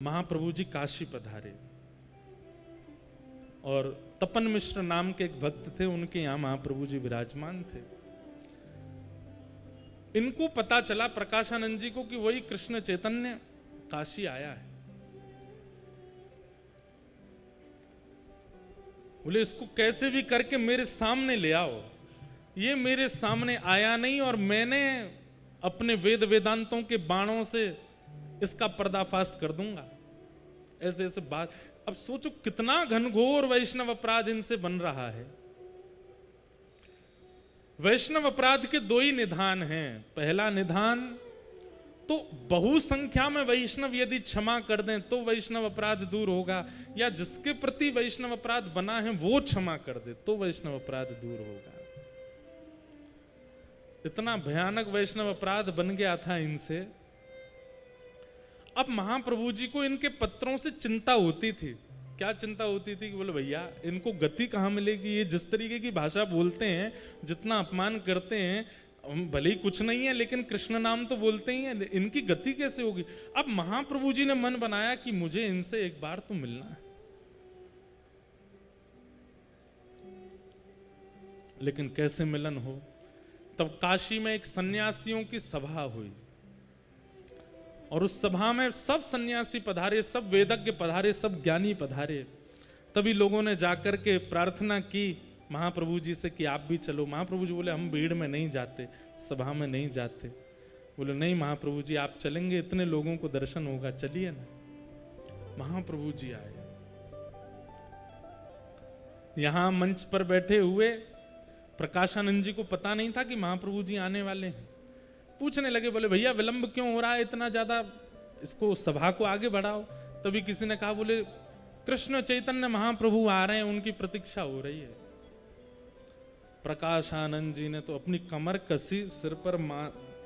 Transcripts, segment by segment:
महाप्रभु जी काशी पधारे और तपन मिश्र नाम के एक भक्त थे, उनके यहां महाप्रभु जी विराजमान थे। इनको पता चला प्रकाशानंद जी को कि वही कृष्ण चैतन्य काशी आया है। बोले इसको कैसे भी करके मेरे सामने ले आओ। ये मेरे सामने आया नहीं और मैंने अपने वेद वेदांतों के बाणों से इसका पर्दाफाश कर दूंगा। ऐसे ऐसे बात। अब सोचो कितना घनघोर वैष्णव अपराध इनसे बन रहा है। वैष्णव अपराध के दो ही निधान हैं। पहला निधान तो बहुसंख्या में वैष्णव यदि क्षमा कर दें तो वैष्णव अपराध दूर होगा, या जिसके प्रति वैष्णव अपराध बना है वो क्षमा कर दे तो वैष्णव अपराध दूर होगा। इतना भयानक वैष्णव अपराध बन गया था इनसे। अब महाप्रभु जी को इनके पत्रों से चिंता होती थी। क्या चिंता होती थी कि बोले भैया इनको गति कहां मिलेगी, ये जिस तरीके की भाषा बोलते हैं, जितना अपमान करते हैं, भले ही कुछ नहीं है लेकिन कृष्ण नाम तो बोलते ही हैं, इनकी गति कैसे होगी। अब महाप्रभु जी ने मन बनाया कि मुझे इनसे एक बार तो मिलना है। लेकिन कैसे मिलन हो। तब काशी में एक सन्यासियों की सभा हुई और उस सभा में सब सन्यासी पधारे, सब वेदज्ञ पधारे, सब ज्ञानी पधारे। तभी लोगों ने जाकर के प्रार्थना की महाप्रभु जी से कि आप भी चलो। महाप्रभु जी बोले हम भीड़ में नहीं जाते, सभा में नहीं जाते। बोले नहीं महाप्रभु जी आप चलेंगे, इतने लोगों को दर्शन होगा, चलिए ना। महाप्रभु जी आए। यहां मंच पर बैठे हुए प्रकाशानंद जी को पता नहीं था कि महाप्रभु जी आने वाले हैं। पूछने लगे, बोले भैया विलंब क्यों हो रहा है इतना ज्यादा, इसको सभा को आगे बढ़ाओ। तभी किसी ने कहा, बोले कृष्ण चैतन्य महाप्रभु आ रहे हैं, उनकी प्रतीक्षा हो रही है। प्रकाशानंद जी ने तो अपनी कमर कसी, सिर पर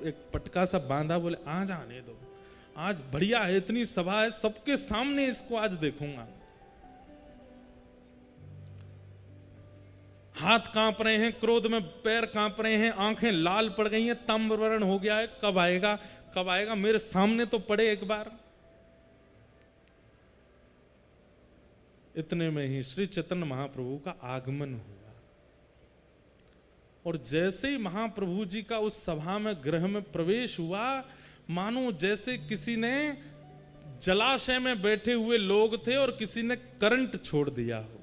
एक पटका सा बांधा, बोले आज आने दो, आज बढ़िया है, इतनी सभा है, सबके सामने इसको आज देखूंगा। हाथ कांप रहे हैं, क्रोध में पैर कांप रहे हैं, आंखें लाल पड़ गई हैं, ताम्रवर्ण हो गया है, कब आएगा कब आएगा, मेरे सामने तो पड़े एक बार। इतने में ही श्री चैतन्य महाप्रभु का आगमन हुआ और जैसे ही महाप्रभु जी का उस सभा में गृह में प्रवेश हुआ, मानो जैसे किसी ने जलाशय में बैठे हुए लोग थे और किसी ने करंट छोड़ दिया हो।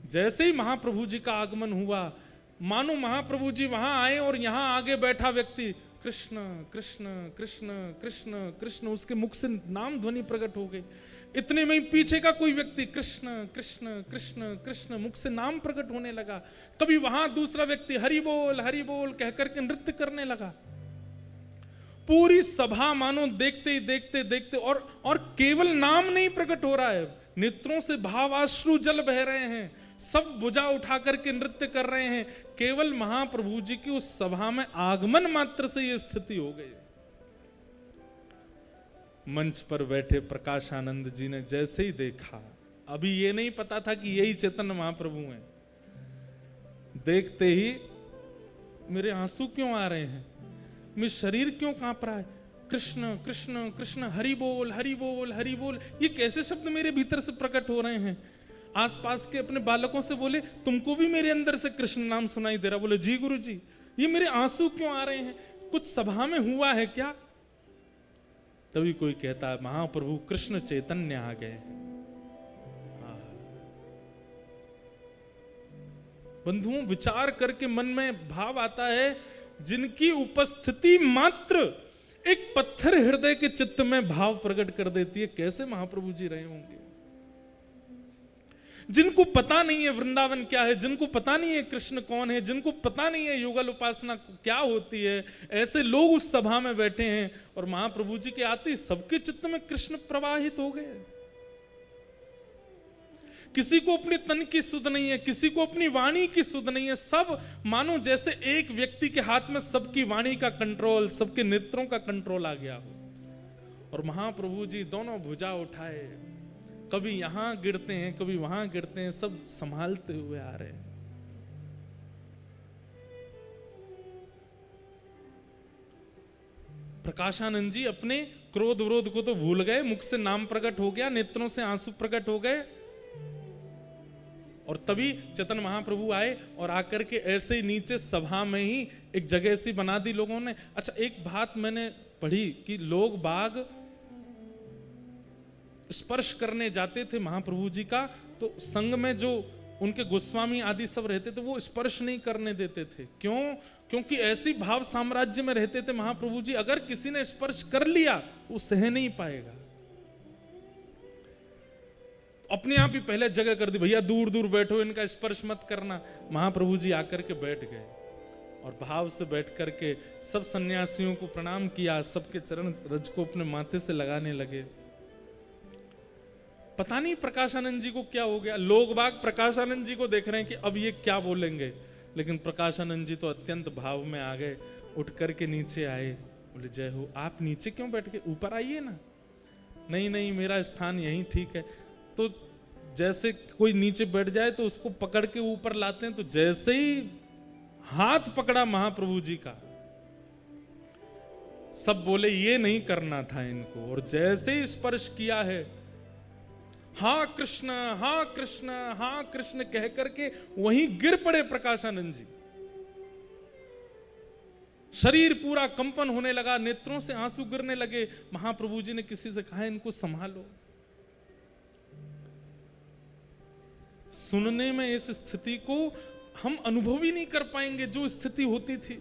जैसे ही महाप्रभु जी का आगमन हुआ, मानो महाप्रभु जी वहां आए और यहां आगे बैठा व्यक्ति कृष्ण कृष्ण कृष्ण कृष्ण कृष्ण, उसके मुख से नाम ध्वनि प्रकट हो गई। इतने में ही पीछे का कोई व्यक्ति कृष्ण कृष्ण कृष्ण कृष्ण, मुख से नाम प्रकट होने लगा। तभी वहां दूसरा व्यक्ति हरि बोल कहकर के नृत्य करने लगा। पूरी सभा मानो देखते ही देखते देखते और केवल नाम नहीं प्रकट हो रहा है, नेत्रों से भावाश्रु जल बह रहे हैं, सब भुजा उठा करके नृत्य कर रहे हैं। केवल महाप्रभु जी की उस सभा में आगमन मात्र से यह स्थिति हो गई। मंच पर बैठे प्रकाशानंद जी ने जैसे ही देखा, अभी ये नहीं पता था कि यही चैतन्य महाप्रभु हैं, देखते ही मेरे आंसू क्यों आ रहे हैं, मेरा शरीर क्यों कांप रहा है, कृष्ण कृष्ण कृष्ण हरि बोल हरि बोल हरि बोल, ये कैसे शब्द मेरे भीतर से प्रकट हो रहे हैं। आसपास के अपने बालकों से बोले तुमको भी मेरे अंदर से कृष्ण नाम सुनाई दे रहा। बोले जी गुरु जी, ये मेरे आंसू क्यों आ रहे हैं, कुछ सभा में हुआ है क्या। तभी कोई कहता है महाप्रभु कृष्ण चैतन्य आ गए। बंधुओं विचार करके मन में भाव आता है, जिनकी उपस्थिति मात्र एक पत्थर हृदय के चित्त में भाव प्रकट कर देती है, कैसे महाप्रभु जी रहे होंगे। जिनको पता नहीं है वृंदावन क्या है, जिनको पता नहीं है कृष्ण कौन है, जिनको पता नहीं है युगल उपासना क्या होती है, ऐसे लोग उस सभा में बैठे हैं और महाप्रभु जी के आते ही सबके चित्त में कृष्ण प्रवाहित हो गए। किसी को अपने तन की सुध नहीं है, किसी को अपनी वाणी की सुध नहीं है, सब मानो जैसे एक व्यक्ति के हाथ में सबकी वाणी का कंट्रोल, सबके नेत्रों का कंट्रोल आ गया हो। और महाप्रभु जी दोनों भुजा उठाए, कभी यहां गिरते हैं कभी वहां गिरते हैं, सब संभालते हुए आ रहे हैं। प्रकाशानंद जी अपने क्रोध विरोध को तो भूल गए, मुख से नाम प्रकट हो गया, नेत्रों से आंसू प्रकट हो गए। और तभी चैतन्य महाप्रभु आए और आकर के ऐसे ही नीचे सभा में ही एक जगह सी बना दी लोगों ने। अच्छा, एक बात मैंने पढ़ी कि लोग बाग स्पर्श करने जाते थे महाप्रभु जी का, तो संग में जो उनके गोस्वामी आदि सब रहते थे वो स्पर्श नहीं करने देते थे। क्यों? क्योंकि ऐसी भाव साम्राज्य में रहते थे महाप्रभु जी, अगर किसी ने स्पर्श कर लिया तो वो सह नहीं पाएगा। अपने आप ही पहले जगह कर दी, भैया दूर दूर बैठो, इनका स्पर्श मत करना। महाप्रभु जी आकर के बैठ गए और भाव से बैठ करके सब सन्यासियों को प्रणाम किया, सबके चरण रज को अपने माथे से लगाने लगे। पता नहीं प्रकाशानंद जी को क्या हो गया, लोग बाग प्रकाशानंद जी को देख रहे हैं कि अब ये क्या बोलेंगे, लेकिन प्रकाशानंद जी तो अत्यंत भाव में आ गए, उठ करके नीचे आए, बोले जय हो। आप नीचे क्यों बैठ गए, ऊपर आइए ना। नहीं नहीं, मेरा स्थान यहीं ठीक है। तो जैसे कोई नीचे बैठ जाए तो उसको पकड़ के ऊपर लाते हैं, तो जैसे ही हाथ पकड़ा महाप्रभु जी का, सब बोले ये नहीं करना था इनको, और जैसे ही स्पर्श किया है, हाँ कृष्ण हाँ कृष्ण हाँ कृष्ण कह करके वहीं गिर पड़े प्रकाशानंद जी। शरीर पूरा कंपन होने लगा, नेत्रों से आंसू गिरने लगे। महाप्रभु जी ने किसी से कहा इनको संभालो। सुनने में इस स्थिति को हम अनुभव ही नहीं कर पाएंगे जो स्थिति होती थी।